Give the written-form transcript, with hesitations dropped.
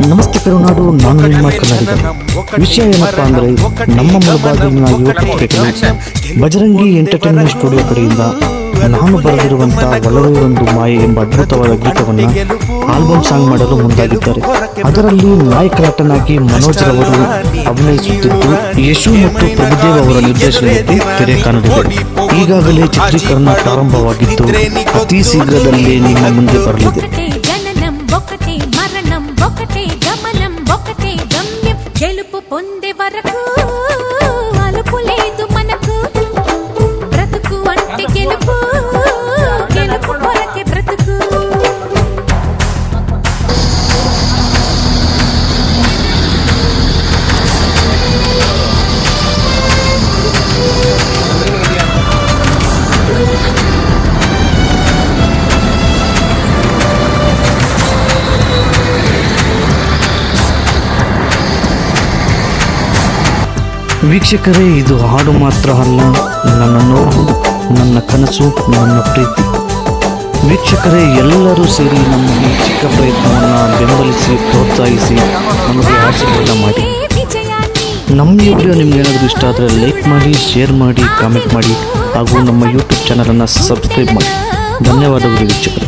ನಮಸ್ತೆ ಕರುನಾಡು, ನಾನು ನಿಮ್ಮ ಕನ್ನಡಿಗ. ವಿಷಯ ಏನಪ್ಪಾ ಅಂದರೆ, ನಮ್ಮ ಮುಳಬಾಗಿಲಿನ ಯುವಕರಿಗೆ ಬಜರಂಗಿ ಎಂಟರ್ಟೈನ್ಮೆಂಟ್ ಸ್ಟುಡಿಯೋ ಕಡೆಯಿಂದ ನಾನು ಬರೆದಿರುವಂತಹ ಒಲವೇ ಒಂದು ಮಾಯೆ ಎಂಬ ಅದ್ಭುತವಾದ ಗೀತವನ್ನು ಆಲ್ಬಮ್ ಸಾಂಗ್ ಮಾಡಲು ಮುಂದಾಗಿದ್ದಾರೆ. ಅದರಲ್ಲಿ ನಾಯಕನಟನಾಗಿ ಮನೋಜ್ ರವರು ಅಭಿನಯಿಸುತ್ತಿದ್ದು, ಯಶು ಮತ್ತು ಪ್ರಭುದೇವ್ ಅವರ ನಿರ್ದೇಶನದಲ್ಲಿ ತೆರೆ ಕಾಣಲಿದೆ. ಈಗಾಗಲೇ ಚಿತ್ರೀಕರಣ ಪ್ರಾರಂಭವಾಗಿದ್ದು ಅತಿ ಶೀಘ್ರದಲ್ಲೇ ನಿಮ್ಮ ಮುಂದೆ ಬರಲಿದೆ. గెలుపు పొందే వరకు అలుపు లేదు మనకు, బ్రతుకు అంటే గెలుపు, గెలుపు కొరకే బ్రతుకు. ವೀಕ್ಷಕರೇ, ಇದು ಹಾಡು ಮಾತ್ರ ಅಲ್ಲ, ನನ್ನ ನೋವು, ನನ್ನ ಕನಸು, ನನ್ನ ಪ್ರೀತಿ. ವೀಕ್ಷಕರೇ, ಎಲ್ಲರೂ ಸೇರಿ ನಮ್ಮ ಈ ಚಿಕ್ಕ ಪ್ರಯತ್ನವನ್ನು ಬೆಂಬಲಿಸಿ ಪ್ರೋತ್ಸಾಹಿಸಿ ನಮಗೆ ಆಶೀರ್ವಾದ ಮಾಡಿ. ನಮ್ಮ ವಿಡಿಯೋ ನಿಮ್ಗೇನಾದರೂ ಇಷ್ಟ ಆದರೆ ಲೈಕ್ ಮಾಡಿ, ಶೇರ್ ಮಾಡಿ, ಕಾಮೆಂಟ್ ಮಾಡಿ ಹಾಗೂ ನಮ್ಮ ಯೂಟ್ಯೂಬ್ ಚಾನಲನ್ನು ಸಬ್ಸ್ಕ್ರೈಬ್ ಮಾಡಿ. ಧನ್ಯವಾದಗಳು ವೀಕ್ಷಕರೇ.